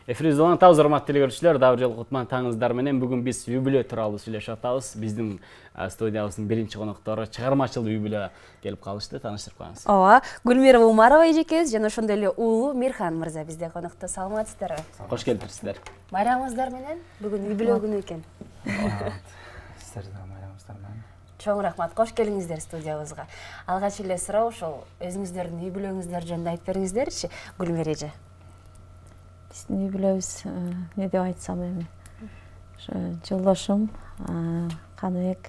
Эфирибизде улантабыз, урматтуу телекөрүүчүлөр. Дагы бир жолу кутман таңыңыздар менен бүгүн биз үй-бүлө тууралуу сүйлөшүп атабыз. Биздин студиябыздын биринчи коноктору чыгармачыл үй-бүлө келип калышты. Тааныштырып коюңуз. Ооба, Гүлмира Умарова эжекебиз жана ошондой эле уулу Мирхан мырза бизде конокто. Саламатсыздарбы? Кош келипсиздер. Майрамыңыздар менен бүгүн үй-бүлө күнү экен. Сиздерге майрамыңыздар менен. Чоң рахмат, кош келиңиздер студиябызга. Алгач эле суроо ошол өзүңүздөрдүн үй-бүлөңүздөр жөнүндө айтып бериңиздерчи, Гүлмира эже. Биздин үй-бүлөбүз не деп айтсам эми, жолдошум Каныбек,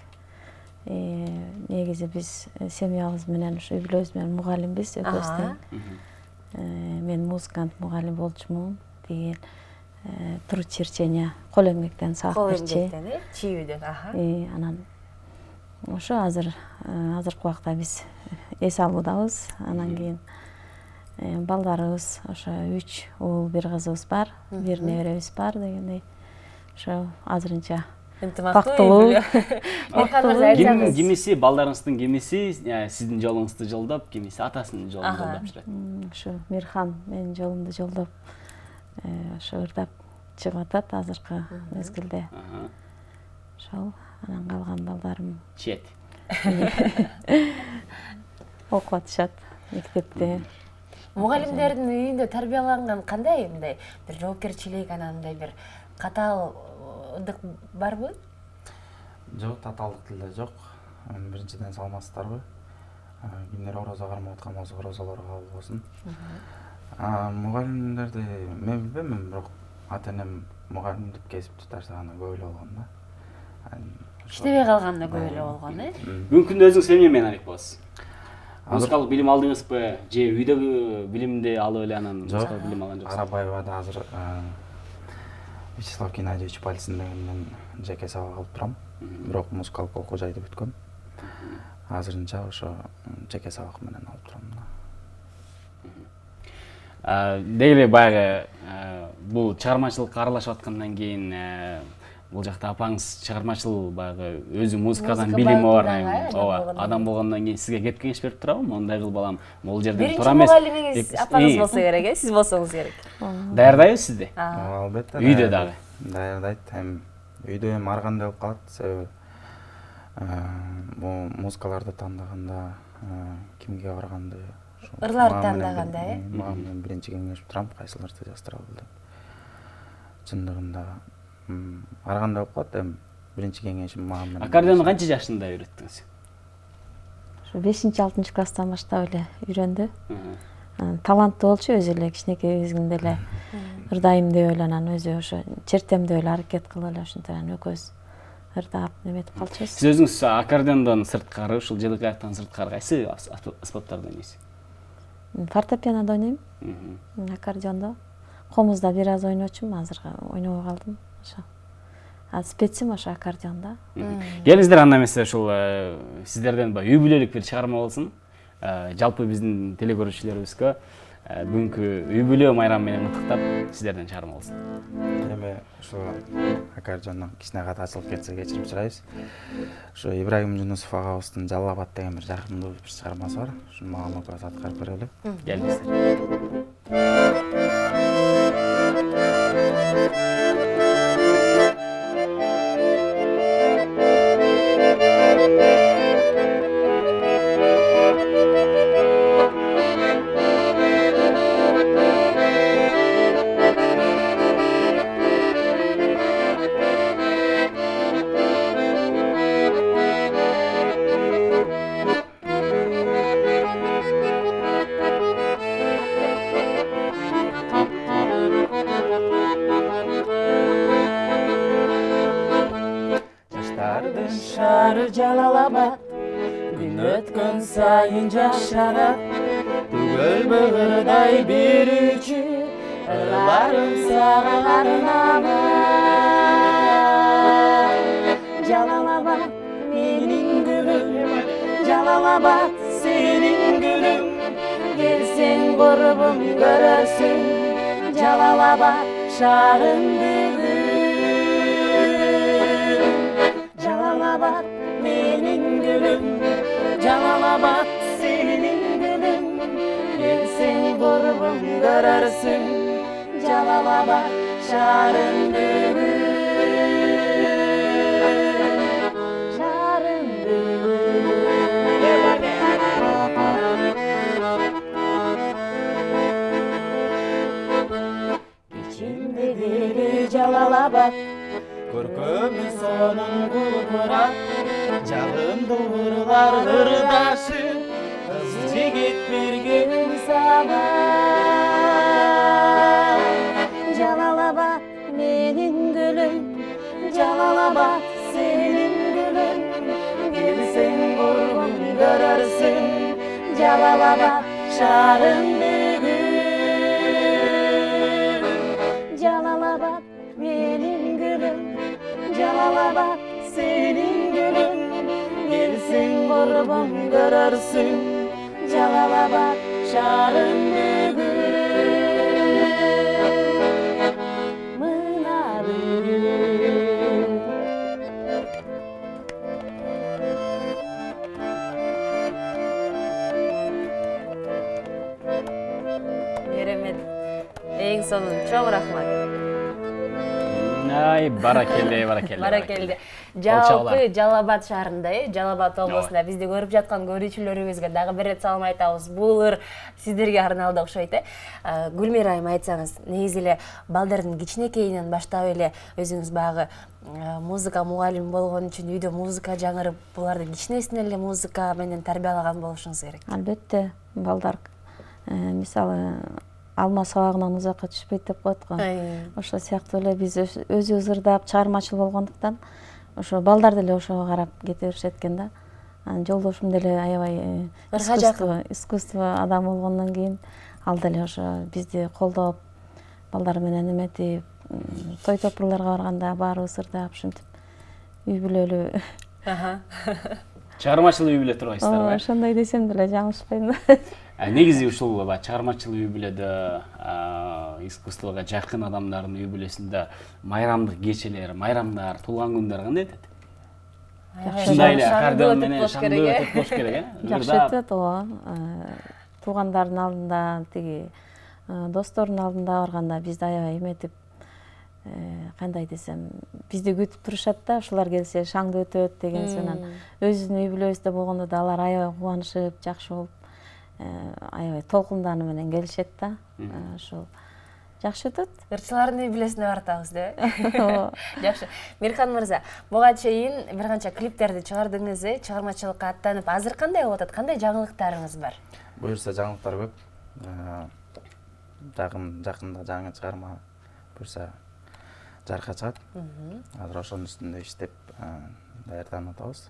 негизи биз семьябыз менен ушу үй-бүлөбүз менен мугалимбиз экөөбүз тең. Мен музыкант мугалим болчумун деген труд черчения кол эмгектен сабак берчи. Чийүүдөн, Анан ошо азыркы убакта биз эс алуудабыз. Анан кийин балдарыбыз ошо 3 уул, 1 кызыбыз бар, 1 неберебиз бар дегендей. Ошо азырынча бактылуу. Кимиси балдарыңыздын кимиси сиздин жолуңузду жолдоп, кимиси атасынын жолун жолдоп жүрөт. Ошо Мирхан менин жолумду жолдоп, ошо ырдап чыгып атат азыркы мезгилде. Ошол анан калган балдарым Чет. окуп атышат мектепте. Мугалимдердин үйүндө тарбияланган кандай мындай бир жоопкерчилик, анан мындай бир катаалдык барбы? Жок, татаалдык деле жок. Биринчиден саламатсыздарбы? Кимдер орозо кармап аткан болсо, орозолору кабыл болсун. Мугалимдерди мен билбейм, бирок ата-энем мугалимдик кесипти таштаганы көп эле болгон да. Иштебей калганда көп эле болгон, Бүгүнкү күндө өзүңүз эмне менен айыкпасыз? Музыкалык билим алдыңызбы? Же үйдөгү билимди алып эле анан музыкалык билим алган жоксуз? Арабаевада азыр Вячеслав Геннадьевич Пальцин дегенден жеке сабак алып турам. Бирок музыкалык окуу жайды бүткөм. Азырынча ошо жеке сабак менен алып турам да. Деги эле баягы бул чыгармачылыкка аралашып аткандан кийин бул жакта апаңыз чыгармачыл баягы өзү музыкадан билими бар, ооба, адам болгондон кийин сизге кеп кеңеш берип турабы? Мондай кыл балам, могул жерден тура эмес. Биринчи мугалимиңиз апаңыз болсо керек, сиз болсоңуз керек. Даярдайбы сизди? Албетте. Үйдө дагы. Даярдайт. Үйдө эми ар кандай болуп калат, себеби бул музыкаларды тандаганда кимге барганды, Ырларды тандаганда, мага менен биринчи кеңешип турам, кайсыларды жаздыралы деп. Чындыгында ар кандай болуп калат, эми биринчи кеңешим мага менен. Аккордеонду канча жашында үйрөттүңүз? Ошо 5-6 класстан баштап эле үйрөндү. Таланттуу болчу, өзү эле кичинекей кезинде эле ырдайм деп эле анан өзү ошо чертем деп эле аракет кылып эле ошентип анан экөөбүз ырдап неметип калчубуз. Сиз өзүңүз аккордеондон сырткары, ушул жылгаяктан сырткары кайсы аспаптарды ойнойсуз? Фортепианода ойнойм, аккордеондо. Комузда бир аз ойночумун, азыр ойнобой калдым. Ошо. Специм ошо аккордеонда. Келиңиздер анда эмесе ушул сиздерден үй бүлөлүк бир чыгарма болсун. Жалпы биздин телекөрүүчүлөрүбүзгө бүгүнкү үй бүлө майрамы менен куттуктап сиздерден чыгарма болсун. Эми ошо аккордеондон кичине ката ачылып кетсе кечирип сурайбыз. Ошо Ибрагим Жунусов агабыздын Жалалабад деген бир жакындуу бир чыгармасы бар. Ушуну мага мукас аткарып берели. Келиңиздер. Şarı Jalalabad, gün ötkön sayın yaşarat. Bu göl bağırday bir üçü, ırlarım sağlarına. Jalalabad benim gülüm, Jalalabad senin gülüm. Gelsen gurbum görürsün, Jalalabad şarın bülbül. Jalalabad benim gülüm, Jalalabad senin gülüm. Gelsen gurbum görürsün, Jalalabad şarın bugün şarın bugün İçimdeki Jalalabad Көркөмү сонун кулпурат Жалынды урлар ырдашып Кыз жигит бирге саба Jalalabad менин гүлүм Jalalabad сенин гүлүм Келсең боргон көрөрсүң Jalalabad шарың бүгүн Jalalabad менин gülüm Jalalabad senin gülüm Gelsin borgum görürsün Jalalabad şarın bugün Mına bugün Керемет. Эң сонун чоң рахмат. Ай, баракелде. Баракелде. Жалпы Жалалабад шаарында, Жалалабад облусунда бизди көрүп жаткан көрүүчүлөрүбүзгө дагы бир рет салам айтабыз. Бул ыр сиздерге арналды окшойт. Гүлмира айым, айтсаңыз, негизи эле балдардын кичинекейинен баштап эле өзүңүз багы музыка мугалими болгон үчүн үйдө музыка жаңырып, буларды кичинесинен эле музыка менен тарбиялаган болушуңуз керек. Албетте, балдар мисалы алма сабагынан узакка түшпөйт деп коет го. Ошо сыяктуу эле биз өзүбүз ырдап чыгармачыл болгондуктан ошо балдар деле ошого карап кете беришет экен да. Жолдошум деле аябай искусство адам болгондон кийин ал деле ошо бизди колдоп, балдар менен эметип, той топурларга барганда баарыбыз ырдап, ушинтип үй бүлөлүү. Чыгармачыл үй бүлө турбайсыздарбы? Ошондой десем деле жаңылышпайм. Негизи ушул чыгармачыл үй бүлөдө искусствого жакын адамдардын үй бүлөсүндө майрамдык кечелер, майрамдар, туулган күндөр кандай өтөт? Ушундай эле аккордеон менен шаңдуу өтүп болуш керек, Жакшы өтөт, ооба. Туугандардын алдында, тиги достордун алдында барганда бизди аябай эметип, кандай десем, бизди күтүп турушат да, ушулар келсе шаңдуу өтөт деген менен. Өзүбүздүн үй бүлөбүздө болгондо да алар аябай кубанышып, жакшы болуп, аябай толкундануу менен келишет да. Ошол жакшы өтөт. Ырчылардын үй бүлөсүнө бартабыз, да? Жакшы. Мирхан мырза, буга чейин бир канча клиптерди чыгардыңыз, чыгармачылыкка аттанып, азыр кандай болуп атат? Кандай жаңылыктарыңыз бар? Буюрса жаңылыктар көп. Жакында жаңы чыгарма буюрса жарыкка чыгат. Азыр ошонун үстүндө иштеп даярданып атабыз.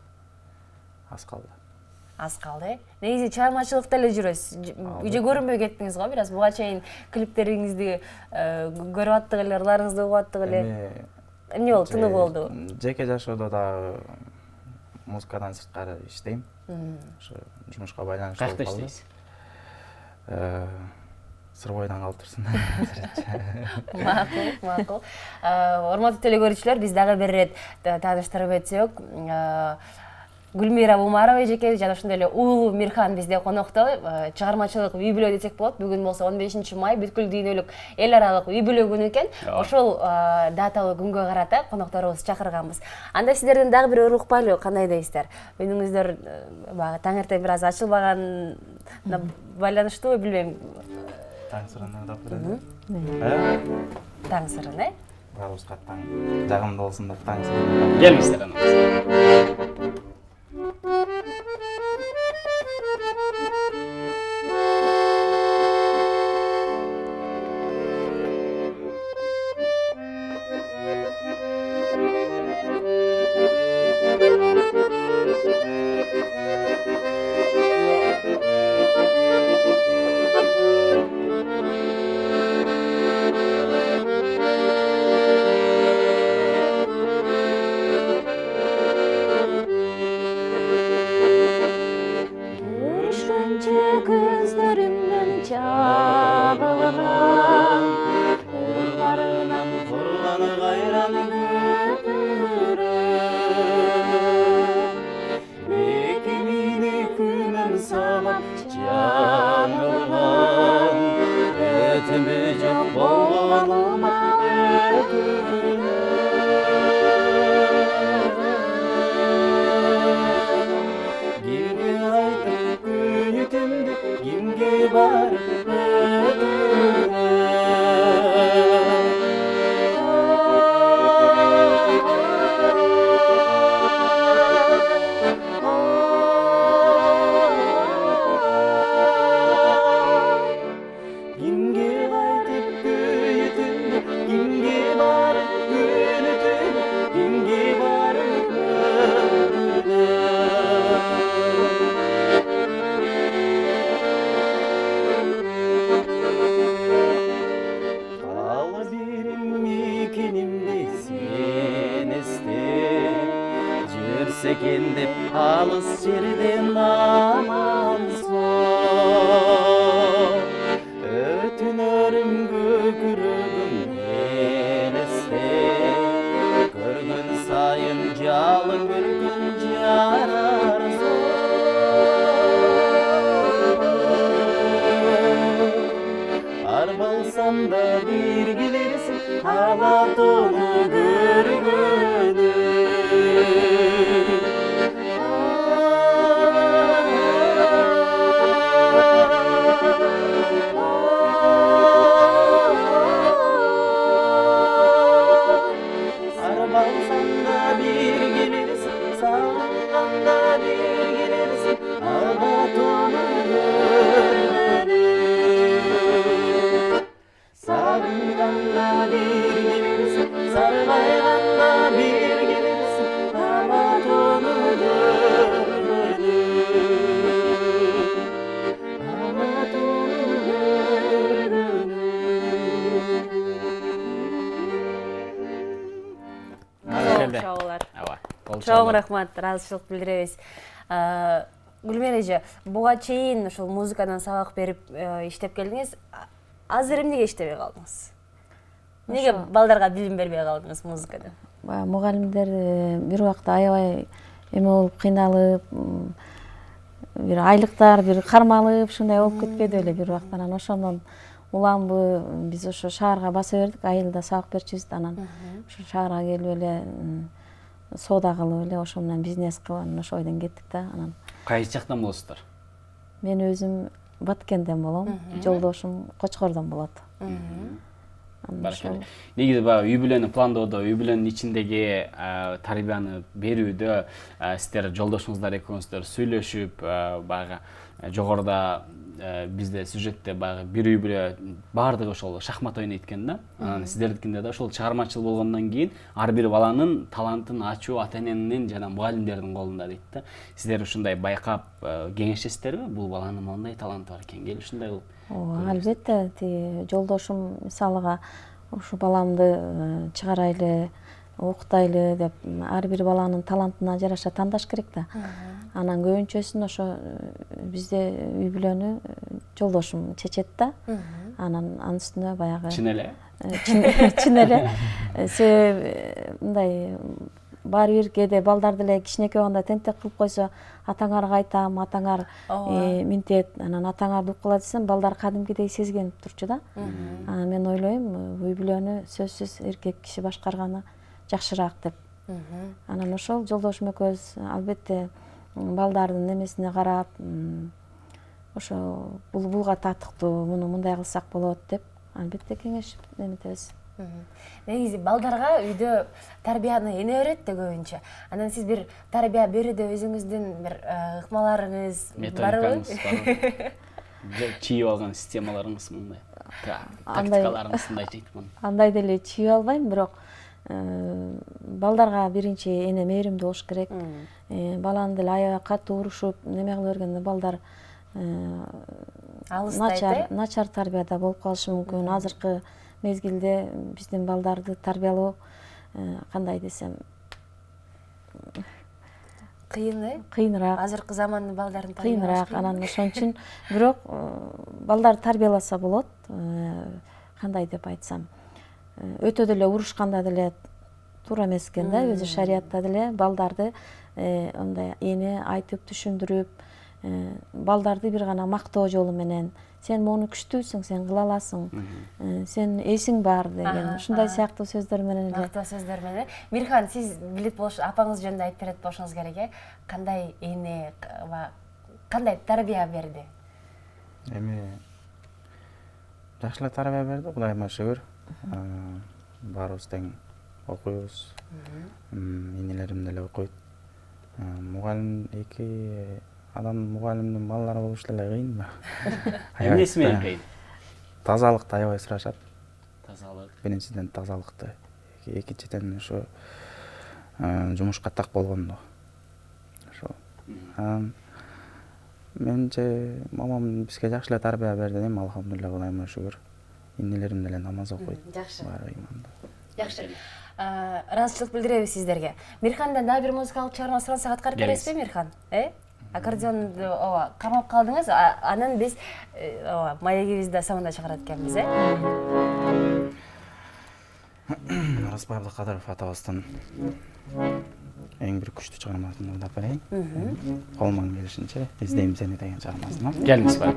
Аз калды. Аз калды. Негизи чыгармачылыкта эле жүрөсүз. Үйдө көрүнбөй кеттиңиз го, бир аз буга чейин клиптериңизди көрүп аттык эле, ырларыңызды угуп аттык эле. Эмне болду? Тынык болду? Жеке жашоодо дагы музыкадан сырткары иштейм. Ошо жумушка байланыштуу болуп калды. Кайякта иштейсиз? Сырбойдон калып турсун. Макул. Урматтуу телекөрүүчүлөр, биз дагы бир рет тааныштырып өтсөк, Гүлмира Умарова эжеке жана ошондой эле уулу Мирхан бизде конокто. Чыгармачылык үй бүлө десек болот. Бүгүн болсо 15 май бүткүл дүйнөлүк эл аралык үй бүлө күнү экен. Ошол даталуу күнгө карата конокторубузду чакырганбыз. Анда сиздерден дагы бир ырукпайлы кандай дейсиздер? Үнүңүздөр баягы таң эртең бир аз ачылбаганына байланыштуу, билбейм. Таң сырын ырдап берели. Таң сырын, Баарыбызга таң жагымдуу болсун деп таң сырын. Келиңиздер анан. Gözlerimden çağlanan Kurlarından kurlanır gayran gömürüm Ekimini kümem salam canılgan Etimi çok boğalıma кимге барып Kimge qaytib köyütüm, kimge barıp gönütüm, kimge barıp Kala birim mikinimde sen iste, Jürseken dep alыс жерден аман сол. Өтінөрім көкірегім елесте, көрген сайын жалын көрген жарар зор. Арбалсам да бір келерсің, алатоны көргені. Arbalsanda bir gelirsin, sağlanda bir gelirsin, Albatonu görmeli. Sağlanda bir gelirsin, sarılayganda bir gelirsin, Albatonu görmeli. Albatonu görmeli. Чоңур Ооба. Чоң рахмат, ыраазычылык билдиребиз. Гүлмира эже, буга чейин ушул музыкадан сабак берип иштеп келдиңиз. Азыр эмнеге иштебей калдыңыз? Неге балдарга билим бербей калдыңыз музыкадан? Мугалимдер бир убакта аябай эме болуп кыйналып, бир айлыктар бир кармалып, ушундай болуп кетпеди беле бир убакта. Анан ошондон уламбы биз ошо шаарга баса бердик, айылда сабак берчүбүз. Анан ошо шаарга келип эле соода кылып эле ошо менен бизнес кылып анан ошо ойдон кеттик да. Анан Кайсы жактан болосуздар? мен өзүм Баткенден болом, жолдошум Кочкордон болот. Баракалла. Негизи баягы үй бүлөнү пландоодо, үй бүлөнүн ичиндеги тарбияны берүүдө сиздер жолдошуңуздар экөөңүздөр сүйлөшүп, баягы жогоруда бизде сюжетте баягы бир үй бүлө баардыгы ошол шахмат ойнойт экен да. Анан сиздердикинде да ошол чыгармачыл болгондон кийин ар бир баланын талантын ачуу ата-эненин жана мугалимдердин колунда дейт да. Сиздер ушундай байкап кеңешесиздерби? Бул баланын моундай таланты бар экен, кел ушундай кылып. Албетте, жолдошум мисалыга ушу баламды чыгарайлы, окутайлы деп ар бир баланын талантына жараша тандаш керек да. Анан көбүнчөсүн ошо бизде үй бүлөнү жолдошум чечет да. Анан анын үстүнө баягы Чын эле? Чын эле. Себеби мындай баары бир кээде балдар деле кичинекей болгондо тентек кылып койсо, атаңарга айтам, атаңар минтет, анан атаңарды уккула десем, балдар кадимкидей сезген турчу да. Анан мен ойлойм, үй бүлөнү сөзсүз эркек киши башкарганы жакшыраак деп. Анан ошол жолдошум экөөбүз албетте балдардын немесине карап, ошо булга татыктуу, муну мындай кылсак болот деп албетте кеңешип эметебиз. Негизи балдарга үйдө тарбияны эне берет да көбүнчө. Анан сиз бир тарбия берүүдө өзүңүздүн бир ыкмаларыңыз барбы? Чийип алган системаларыңыз мындай. Тактикаларыңыз мындай жейтмин. Андай деле чийип албайм, бирок балдарга биринчи эне мээримдүү болуш керек. Баланы деле аябай катуу урушуп, неме кыла бергенде балдар начар тарбияда болуп калышы мүмкүн. Азыркы мезгилде биздин балдарды тарбиялоо кандай десем кыйыныраак. Азыркы замандын балдарын кыйыныраак. Анан ошон үчүн бирок балдарды тарбияласа болот. Кандай деп айтсам, өтө деле урушканда деле туура эмес экен да, өзү шариятта деле балдарды мындай эне айтып түшүндүрүп, балдарды бир гана мактоо жолу менен сен мону күчтүүсүң, сен кыла аласың, сен эсиң бар деген ушундай сыяктуу сөздөр менен эле. Мактоо сөздөр менен. Мирхан, сиз билет болуш, апаңыз жөнүндө айтып берет болушуңуз керек, кандай эне, кандай тарбия берди? Эми жакшы эле тарбия берди, Кудайыма шүгүр. Баарыбыз тең окуйбуз. Инелерим деле окуйт. Мугалим эки мугалимдин балдары болуш деле кыйын. Эмнеси менен кыйын? Тазалыкты аябай сурашат. Тазалык. Биринчиден тазалыкты, экинчиден ошо жумушка так болгондо. Ошо. Менимче мамам бизге жакшы эле тарбия берди дейм, алхамдулилля, Кудайыма шүгүр. Инелерим деле намаз окуйт. Жакшы. Баары ыймандуу. Жакшы. Ыраазычылык билдиребиз сиздерге. Мирхандан дагы бир музыкалык чыгарма сурасак аткарып бересизби, Мирхан? Аккордеонду кармап калдыңыз, анан биз маегибизди соңунда чыгарат экенбиз, Распай Абдыкадыров атабыздын эң бир күчтүү чыгармасын угдап берейин. Колуман келишинче издейм сени деген чыгармасынан. Келиңиз бар.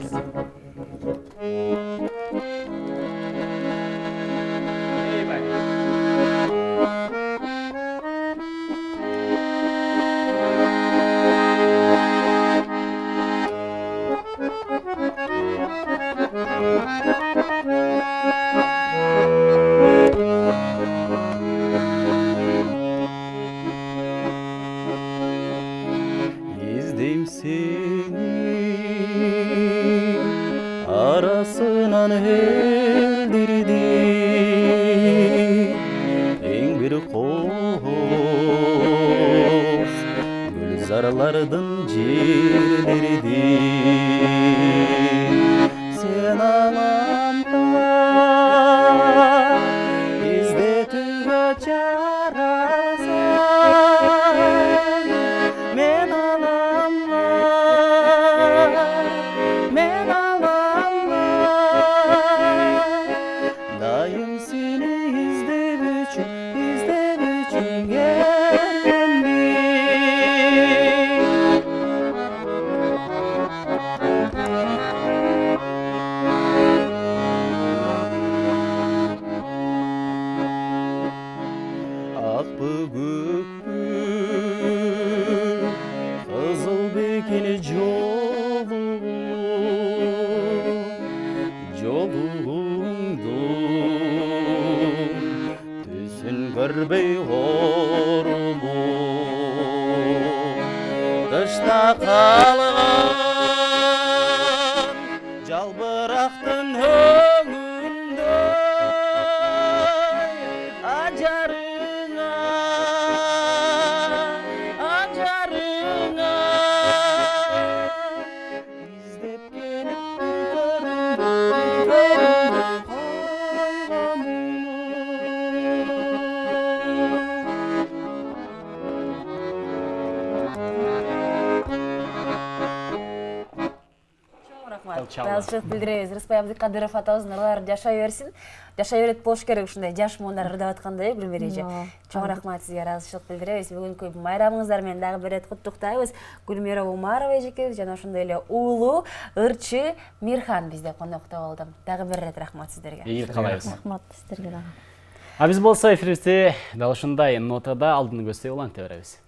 İzdeyim seni arasından eldirdi en bir koz gülzarlardın ciğerlerdi sen alanda izletüge çarasan men alamla daim seni izlep üçün geldim. Ak bugük kızıl bekini jolundu tüsün görбей horulu dışta kalgan жалбырактын өңүндө ajarına izlep gelip Ыраазычылык билдиребиз. Распай Абдыкадыров атабыздын ырлары жашай берсин. Жашай берет болуш керек ушундай жаш муундар ырдап аткандай, Гүлмира эже. Чоң рахмат сизге, ыраазычылык билдиребиз. Бүгүнкү майрамыңыздар менен дагы бир рет куттуктайбыз. Гүлмира Умарова эжекебиз жана ошондой эле уулу ырчы Мирхан бизде конокто болду. Дагы бир рет рахмат сиздерге. Ийгилик каалайбыз. Рахмат сиздерге дагы. Биз болсо эфирибизди дал ушундай нотада алдын көздөй уланта беребиз.